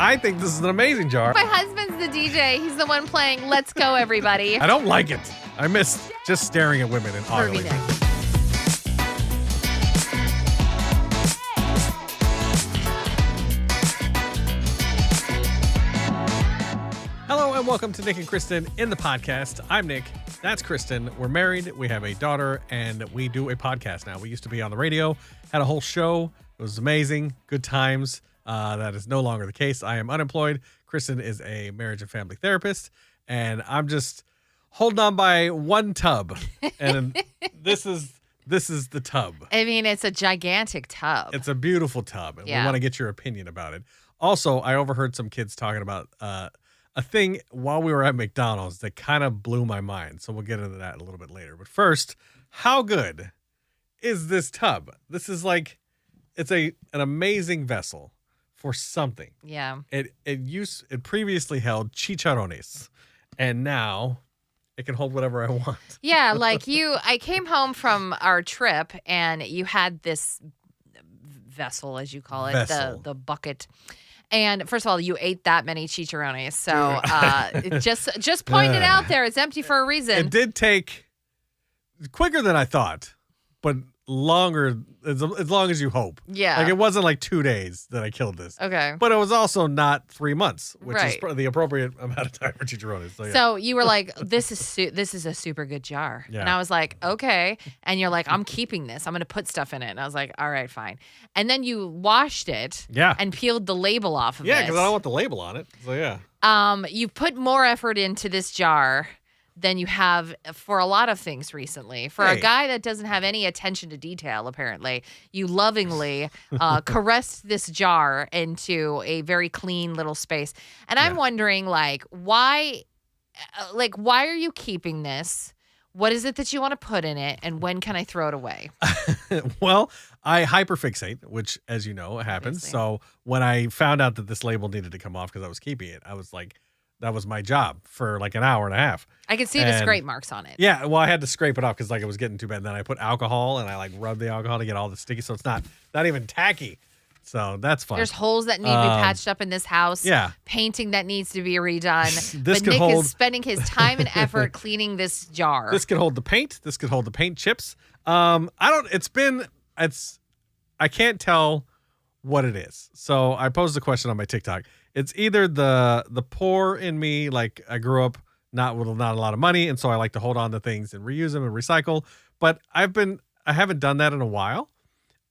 I think this is an amazing jar. My husband's the DJ. He's the one playing Let's Go, Everybody. I don't like it. I miss just staring at women and Pervy ogling. Nick. Hello and welcome to Nick and Kristen in the podcast. I'm Nick. That's Kristen. We're married. We have a daughter, and we do a podcast now. We used to be on the radio, had a whole show. It was amazing. Good times. That is no longer the case. I am unemployed. Kristen is a marriage and family therapist, and I'm just holding on by one tub. And this is the tub. I mean, it's a gigantic tub. It's a beautiful tub, and we want to get your opinion about it. Also, I overheard some kids talking about a thing while we were at McDonald's that kind of blew my mind. So we'll get into that a little bit later. But first, how good is this tub? This is like, it's an amazing vessel for something. Yeah. It previously held chicharrones, and now it can hold whatever I want. Yeah, like I came home from our trip and you had this vessel, as you call it, the bucket. And first of all, you ate that many chicharrones. So just pointed out there, it's empty for a reason. It did take quicker than I thought, but longer, as long as you hope. Yeah. Like it wasn't like 2 days that I killed this. Okay. But it was also not 3 months, which Right. is the appropriate amount of time for chicharrones. So, yeah. So you were like, this is a super good jar. Yeah. And I was like, okay. And you're like, I'm keeping this. I'm going to put stuff in it. And I was like, all right, fine. And then you washed it and peeled the label off of it. Yeah, because I don't want the label on it. So, yeah. You put more effort into this jar than you have for a lot of things recently. For a guy that doesn't have any attention to detail, apparently, you lovingly caressed this jar into a very clean little space. And I'm wondering, why are you keeping this? What is it that you want to put in it? And when can I throw it away? Well, I hyperfixate, which, as you know, happens. Obviously. So when I found out that this label needed to come off because I was keeping it, I was like, that was my job for like an hour and a half. I can see the scrape marks on it. Yeah, well, I had to scrape it off because it was getting too bad. And then I put alcohol and I rubbed the alcohol to get all the sticky, so it's not even tacky. So that's fun. There's holes that need to be patched up in this house. Yeah. Painting that needs to be redone. This but Nick is spending his time and effort cleaning this jar. This could hold the paint. This could hold the paint chips. I can't tell what it is. So I posed a question on my TikTok. It's either the poor in me, like I grew up not with not a lot of money, and so I like to hold on to things and reuse them and recycle. But I haven't done that in a while.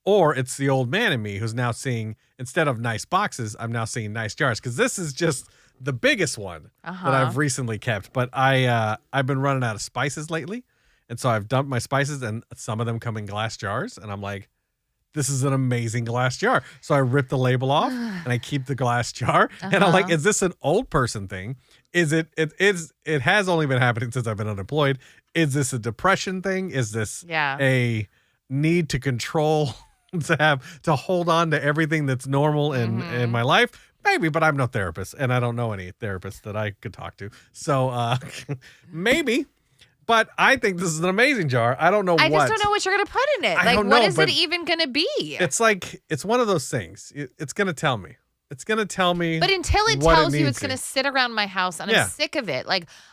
Or it's the old man in me who's now seeing, instead of nice boxes, I'm now seeing nice jars. Because this is just the biggest one that I've recently kept. But I've been running out of spices lately. And so I've dumped my spices, and some of them come in glass jars. And I'm like, this is an amazing glass jar. So I rip the label off and I keep the glass jar. And I'm like, is this an old person thing? It has only been happening since I've been unemployed. Is this a depression thing? Is this a need to control, to hold on to everything that's normal in my life? Maybe, but I'm no therapist and I don't know any therapists that I could talk to. So maybe. But I think this is an amazing jar. I don't know I just don't know what you're going to put in it. What is it even going to be? It's it's one of those things. It's going to tell me. It's going to tell me. But until it tells you, it's going to sit around my house, and I'm sick of it.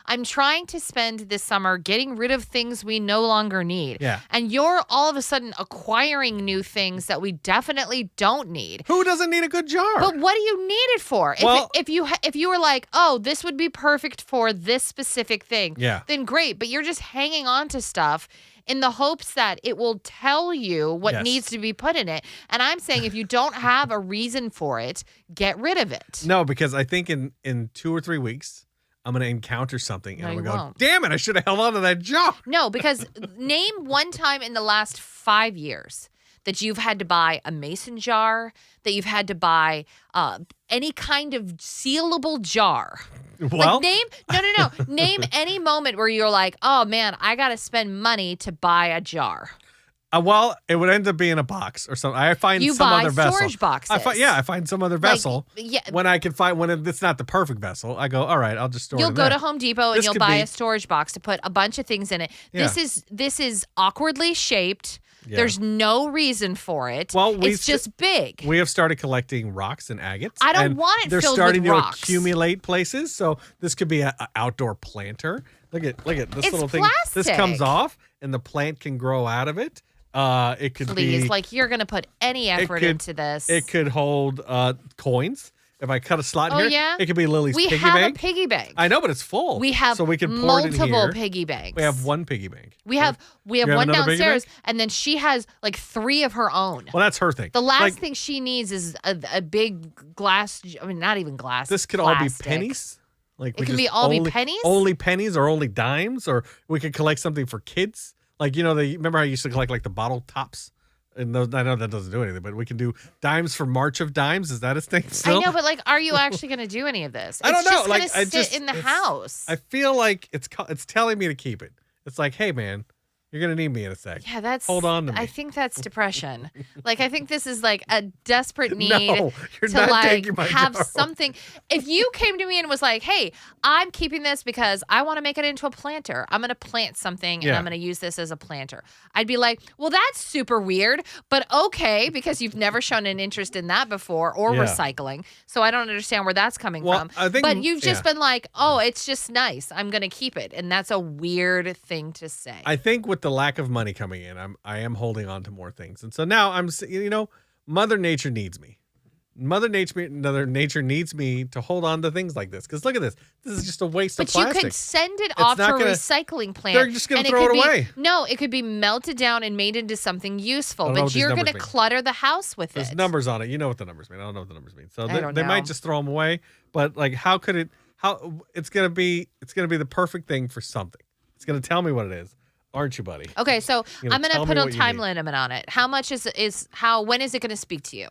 I'm trying to spend this summer getting rid of things we no longer need. Yeah. And you're all of a sudden acquiring new things that we definitely don't need. Who doesn't need a good jar? But what do you need it for? If you were like, oh, this would be perfect for this specific thing, then great. But you're just hanging on to stuff in the hopes that it will tell you what needs to be put in it. And I'm saying if you don't have a reason for it, get rid of it. No, because I think in 2 or 3 weeks, I'm going to encounter something and I'm going to go, damn it, I should have held on to that jar. No, because name one time in the last 5 years that you've had to buy a mason jar, that you've had to buy any kind of sealable jar. Well, Name any moment where you're like, oh man, I got to spend money to buy a jar. Well, it would end up being a box or something. I find You some buy other vessel. storage boxes. I find some other vessel. Yeah. When I can find it's not the perfect vessel, I go, all right, I'll just store it. You'll in go there. to Home Depot and This you'll could buy be- a storage box to put a bunch of things in it. Yeah. This is awkwardly shaped. Yeah. There's no reason for it. Well, it's just big. We have started collecting rocks and agates. I don't and want it they're filled starting with to rocks. accumulate places. So this could be an outdoor planter. Look at this It's little thing. This plastic. comes off, and the plant can grow out of it. It could Please, be like you're gonna put any effort into this. It could hold coins. If I cut a slot in here, yeah? it could be Lily's we piggy have bank. a piggy bank. I know, but it's full. We have so we can pour it in multiple here. piggy banks. We have one piggy bank. We have have one another piggy downstairs, bank? and then she has like 3 of her own. Well, that's her thing. The last Like, thing she needs is a big glass. I mean, not even glass. this could all be plastic. pennies. Like It we could just be all be pennies? only pennies or only dimes, or we could collect something for kids. Like remember how I used to collect like the bottle tops, and those, I know that doesn't do anything, but we can do dimes for March of Dimes. Is that a thing still? I know, but like, are you actually going to do any of this? I don't know. Just Like gonna I sit just in the it's- house. I feel like it's telling me to keep it. It's like, hey man, you're gonna need me in a sec. Yeah, that's. Hold on to me. I think that's depression. Like, I think this is like a desperate need No, you're to not like taking my have jar. something. If you came to me and was like, "Hey, I'm keeping this because I want to make it into a planter. I'm going to plant something and Yeah. I'm going to use this as a planter." I'd be like, "Well, that's super weird, but okay, because you've never shown an interest in that before or Yeah. recycling. So I don't understand where that's coming Well, from." I think- but you've just yeah. been like, "Oh, it's just nice. I'm going to keep it." And that's a weird thing to say. I think with the lack of money coming in, I am holding on to more things, and so now Mother Nature needs me. Mother Nature needs me to hold on to things like this. Because look at this. This is just a waste of But you plastic. could send it off to not a gonna- recycling plant. They're just gonna and throw could it be- away. No, it could be melted down and made into something useful. don't know But what these you're going to numbers mean. clutter the house with There's it. numbers on it. You know what the numbers mean. I don't know what the numbers mean. So I don't they might know. just throw them away. But like, how could it? How it's gonna be? It's gonna be the perfect thing for something. It's gonna tell me what it is, aren't you, buddy? Okay, so You're I'm gonna going to tell put me a what you time need. limit on it. How much is how? When is it going to speak to you?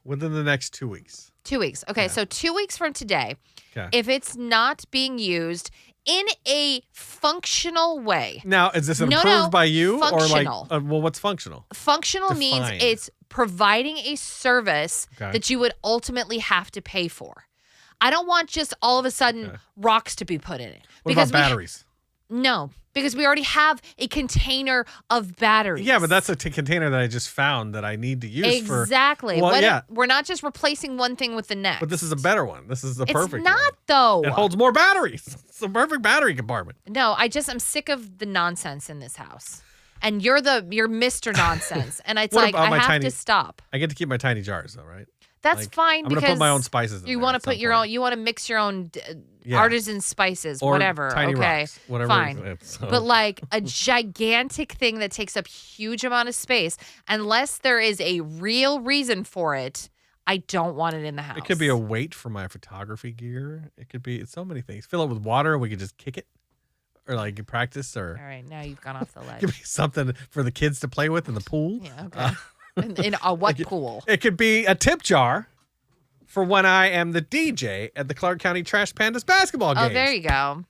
Within the next 2 weeks. 2 weeks. Okay, so 2 weeks from today, Okay. if it's not being used in a functional way. Now, is this No, approved no, by you functional. or like? Well, what's functional? Functional means Define. it's providing a service Okay. that you would ultimately have to pay for. I don't want just all of a sudden Okay. rocks to be put in it. What about we- batteries? No, because we already have a container of batteries. Yeah, but that's a container that I just found that I need to use for. exactly. Well, yeah. We're not just replacing one thing with the next. But this is a better one. This is the It's perfect not one. though. It holds more batteries. It's a perfect battery compartment. No, I'm sick of the nonsense in this house. And you're Mr. Nonsense. And it's What like about I my have tiny- to stop. I get to keep my tiny jars, though, right? That's Like, fine I'm because gonna put my own spices in you there want to at some put your point. own. You want to mix your own Yeah. artisan spices, Or whatever. tiny okay, rocks, whatever fine. it is. So- But like a gigantic thing that takes up huge amount of space, unless there is a real reason for it, I don't want it in the house. It could be a weight for my photography gear. It could be so many things. Fill it with water, and we could just kick it, or like practice, or All right, now you've gone off the it ledge. could be something for the kids to play with in the pool. Yeah. Okay. In a what Like pool? It could be a tip jar for when I am the DJ at the Clark County Trash Pandas basketball games. Oh, there you go.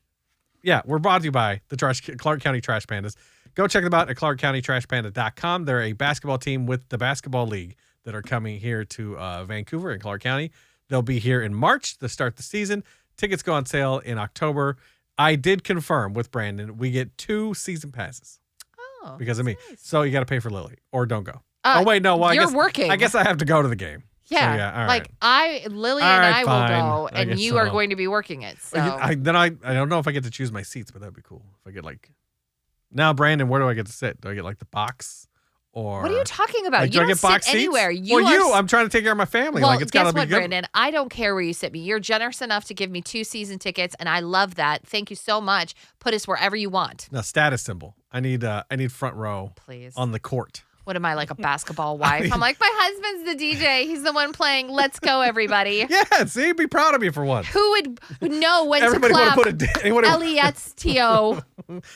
Yeah, we're brought to you by the Clark County Trash Pandas. Go check them out at clarkcountytrashpanda.com. They're a basketball team with the basketball league that are coming here to Vancouver and Clark County. They'll be here in March to start the season. Tickets go on sale in October. I did confirm with Brandon we get 2 season passes Oh, because of me. that's nice. So you got to pay for Lily or don't go. Uh, oh wait, no. Well, you're working. I guess I have to go to the game. So, Yeah, all like right. Lily All and right, I fine. will go, I and guess you are so. going to be working it. So I don't know if I get to choose my seats, but that'd be cool. If I get like now, Brandon, where do I get to sit? Do I get like the box or what are you talking about? Like, You do I don't get box sit seats? anywhere. I'm trying to take care of my family. Well, like it's guess gotta be what, good. Brandon? I don't care where you sit me. You're generous enough to give me 2 season tickets, and I love that. Thank you so much. Put us wherever you want, No, status symbol. I need front row please. on the court. What am I, like a basketball wife? I'm like, my husband's the DJ. He's the one playing. Let's go, everybody. Yeah, see, be proud of me for once. Who would know when Everybody to want clap? to put anybody, L-E-S-T-O.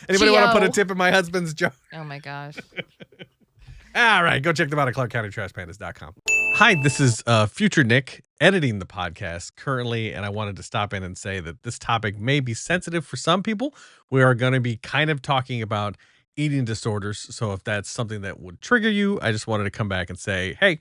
anybody want to put a G-O. tip in my husband's jar? Oh, my gosh. All right, go check them out at clarkcountytrashpandas.com. Hi, this is future Nick editing the podcast currently, and I wanted to stop in and say that this topic may be sensitive for some people. We are going to be kind of talking about eating disorders. So if that's something that would trigger you, I just wanted to come back and say, hey,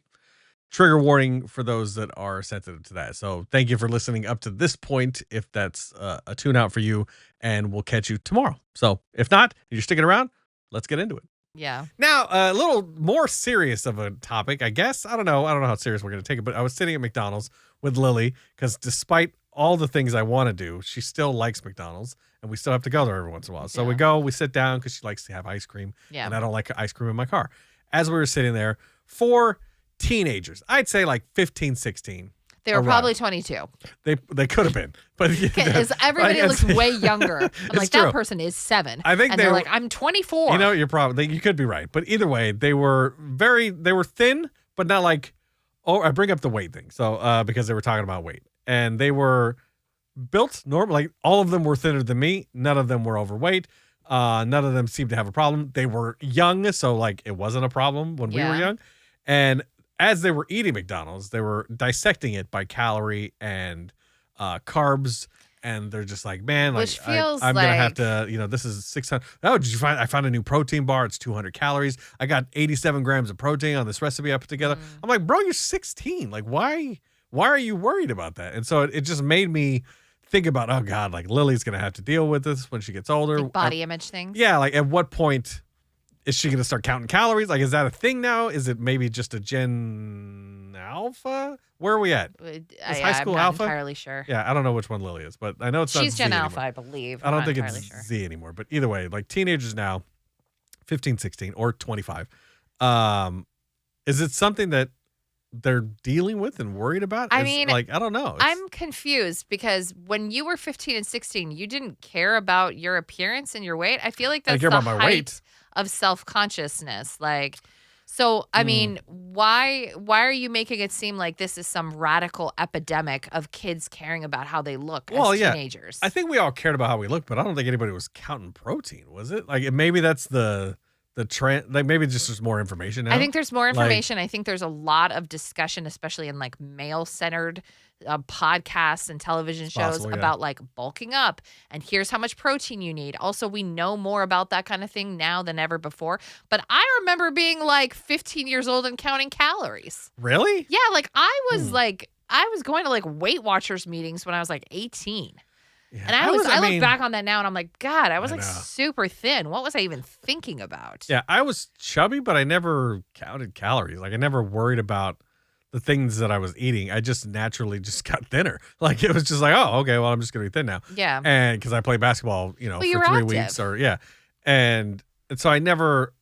trigger warning for those that are sensitive to that. So thank you for listening up to this point. If that's a tune out for you, and we'll catch you tomorrow. So if not, if you're sticking around, let's get into it. Yeah. Now, a little more serious of a topic, I guess. I don't know how serious we're going to take it, but I was sitting at McDonald's with Lily because despite all the things I want to do, she still likes McDonald's, and we still have to go there every once in a while. So we sit down because she likes to have ice cream, and I don't like ice cream in my car. As we were sitting there, 4 teenagers, I'd say like 15, 16. They were probably 22. They could have been, but because everybody looks way younger. I'm like, that person is 7. I think they're like, I'm 24. You know, you could be right, but either way, they were thin, but not like. Oh, I bring up the weight thing, so because they were talking about weight, and they were built normal. Like all of them were thinner than me. None of them were overweight. None of them seemed to have a problem. They were young, so like it wasn't a problem when we were young, and as they were eating McDonald's, they were dissecting it by calorie and carbs, and they're just like, man, like which feels I'm gonna have to, this is 600. Oh, did you find? I found a new protein bar. It's 200 calories. I got 87 grams of protein on this recipe I put together. I'm like, bro, you're 16. Like, why are you worried about that? And so it just made me think about, oh God, like Lily's gonna have to deal with this when she gets older. Like body image things. Yeah, like at what point is she going to start counting calories? Like, is that a thing now? Is it maybe just a Gen Alpha? Where are we at? Is high school I'm not Alpha? Entirely sure. Yeah, I don't know which one Lily is, but I know it's not She's Z Gen anymore. Alpha, I believe. I don't think it's Z anymore. But either way, like teenagers now, 15, 16, or 25. Is it something that they're dealing with and worried about? I mean, like, I don't know. I'm confused because when you were 15 and 16, you didn't care about your appearance and your weight. I feel like that's the height of self-consciousness. Like, so, I mean, why are you making it seem like this is some radical epidemic of kids caring about how they look as teenagers? I think we all cared about how we look, but I don't think anybody was counting protein, was it? Like, maybe that's the trend. Like, maybe just there's more information now. I think there's more information. I think there's a lot of discussion, especially in like male-centered podcasts and television shows about like bulking up and here's how much protein you need. Also, we know more about that kind of thing now than ever before. But I remember being like 15 years old and counting calories. Really? Yeah, like I was going to like Weight Watchers meetings when I was like 18. Yeah, and I look back on that now and I'm like, God, I was like super thin. What was I even thinking about? Yeah, I was chubby, but I never counted calories. Like I never worried about the things that I was eating. I just naturally just got thinner. Like it was just like, oh, okay, well, I'm just gonna be thin now. Yeah. And because I play basketball, for 3 weeks and so I never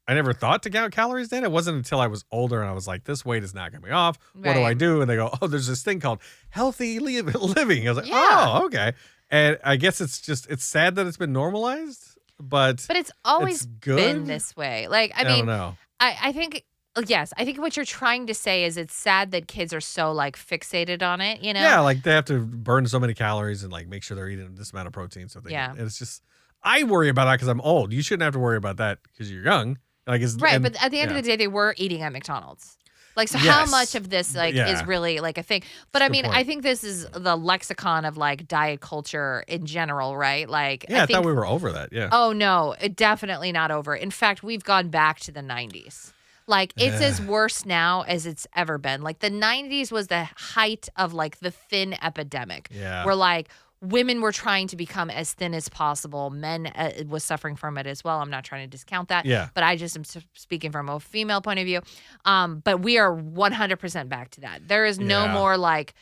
thought to count calories then. It wasn't until I was older and I was like, this weight is not coming off. What do I do? And they go, oh, there's this thing called healthy living. I was like, oh, okay. And I guess it's sad that it's been normalized, but it's always been this way. Like, I mean, don't know. I think, yes, I think what you're trying to say is it's sad that kids are so like fixated on it, Yeah, like they have to burn so many calories and like make sure they're eating this amount of protein. So it's just, I worry about that because I'm old. You shouldn't have to worry about that because you're young. Like, but at the end of the day, they were eating at McDonald's. Like, so how much of this is really like a thing? But I mean, I think this is the lexicon of like diet culture in general, right? Like, I thought we were over that. Yeah. Oh no, definitely not over. In fact, we've gone back to the 90s. Like, it's as worse now as it's ever been. Like, the 90s was the height of like the thin epidemic. Yeah. Where like women were trying to become as thin as possible. Men was suffering from it as well. I'm not trying to discount that. Yeah. But I just am speaking from a female point of view. But we are 100% back to that. There is no more like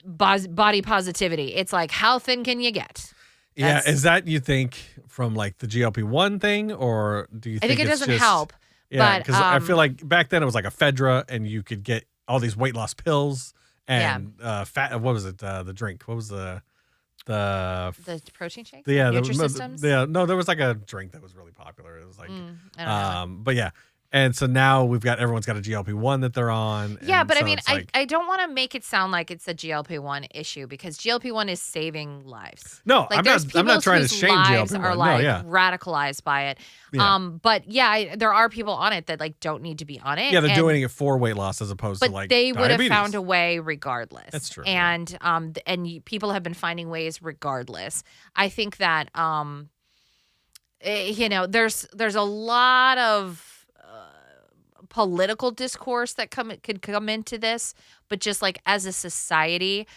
body positivity. It's like, how thin can you get? Is that, you think, from like the GLP-1 thing, or do you think I think it doesn't just help. Yeah, because I feel like back then it was like ephedra, and you could get all these weight loss pills and fat. What was it? The drink. What was the protein shake? Yeah, Nutrisystems? No, there was like a drink that was really popular. It was like, I don't know. But yeah. And so now everyone's got a GLP-1 that they're on. Yeah, but so I mean, like, I don't want to make it sound like it's a GLP-1 issue because GLP-1 is saving lives. No, like, I'm not trying to shame GLP-1. Are like radicalized by it. Yeah. But there are people on it that like don't need to be on it. Yeah, they're doing it for weight loss as opposed to like they would diabetes. have found a way regardless. That's true. And people have been finding ways regardless. I think that there's a lot of political discourse that could come into this, but just like as a society,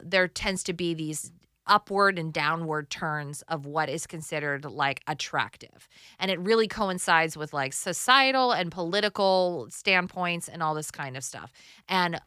there tends to be these upward and downward turns of what is considered like attractive. And it really coincides with like societal and political standpoints and all this kind of stuff. And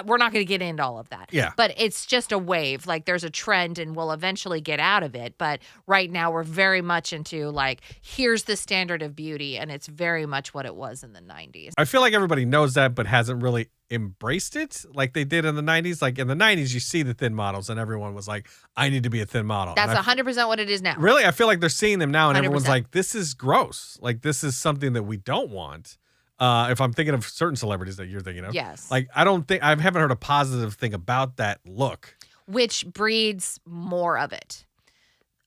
we're not going to get into all of that. Yeah. But it's just a wave. Like there's a trend and we'll eventually get out of it. But right now we're very much into like, here's the standard of beauty. And it's very much what it was in the 90s. I feel like everybody knows that, but hasn't really embraced it like they did in the 90s. Like in the 90s, you see the thin models and everyone was like, I need to be a thin model. That's 100% what it is now. Really? I feel like they're seeing them now and 100%. everyone's like, this is gross. Like this is something that we don't want. If I'm thinking of certain celebrities that you're thinking of. Yes. Like I haven't heard a positive thing about that look. Which breeds more of it.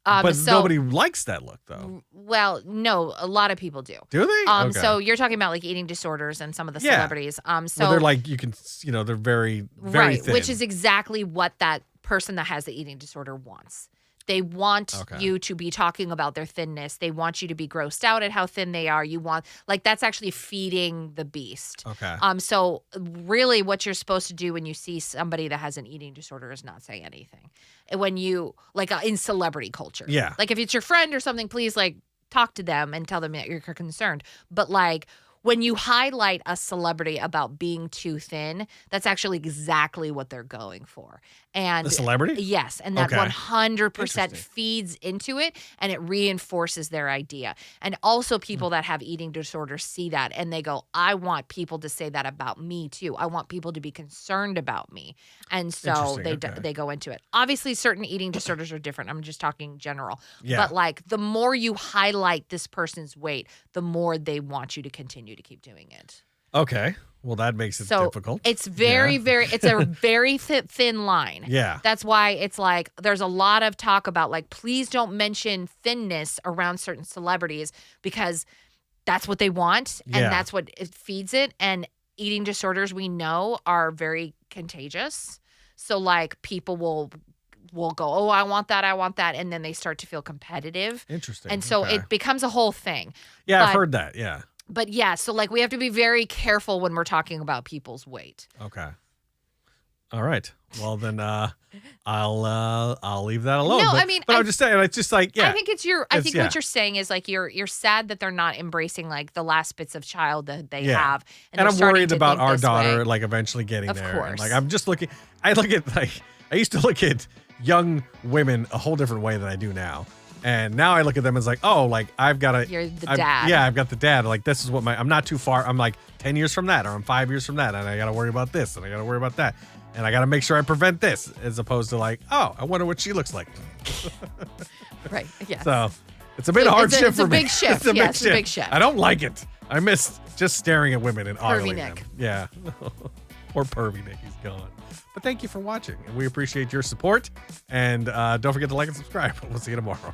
But nobody likes that look though. Well, no, a lot of people do. Do they? Okay. So you're talking about like eating disorders and some of the celebrities. So well, they're like, they're very, very right, thin. which is exactly what that person that has the eating disorder wants. They want you to be talking about their thinness. They want you to be grossed out at how thin they are. You want, like, that's actually feeding the beast. Okay. So really what you're supposed to do when you see somebody that has an eating disorder is not say anything. When you, like, in celebrity culture. Yeah. Like, if it's your friend or something, please, like, talk to them and tell them that you're concerned. But, like, when you highlight a celebrity about being too thin, that's actually exactly what they're going for. And the celebrity? Yes. And that 100% Interesting. feeds into it and it reinforces their idea. And also people that have eating disorders see that and they go, I want people to say that about me too. I want people to be concerned about me. And so they go into it. Obviously, certain eating disorders are different. I'm just talking general. Yeah. But like the more you highlight this person's weight, the more they want you to continue to keep doing it. Okay. Well, that makes it difficult. It's very, it's a very thin line. Yeah. That's why it's like there's a lot of talk about like, please don't mention thinness around certain celebrities because that's what they want and that's what it feeds it. And eating disorders we know are very contagious. So like people will go, oh, I want that. And then they start to feel competitive. Interesting. And so it becomes a whole thing. Yeah, I've heard that. Yeah. But yeah, so like we have to be very careful when we're talking about people's weight. Okay. All right. Well then, I'll leave that alone. No, but I'm just saying, it's just like, I think what you're saying is like you're sad that they're not embracing like the last bits of childhood they have, and I'm worried about our daughter way. like eventually getting Of there. course. And, like I'm just looking. I used to look at young women a whole different way than I do now. And now I look at them as like, oh, like I've got to. You're the dad. Yeah, I've got the dad. Like this is what I'm not too far. I'm like 10 years from that, or I'm 5 years from that, and I got to worry about this, and I got to worry about that, and I got to make sure I prevent this, as opposed to like, oh, I wonder what she looks like. Right. Yeah. So it's a bit hard shift for me. It's a big shift. It's a big shift. I don't like it. I miss just staring at women and Pervy ogling Nick. them. Yeah. Poor Pervy Nick. He's gone. But thank you for watching, and we appreciate your support. And don't forget to like and subscribe. We'll see you tomorrow.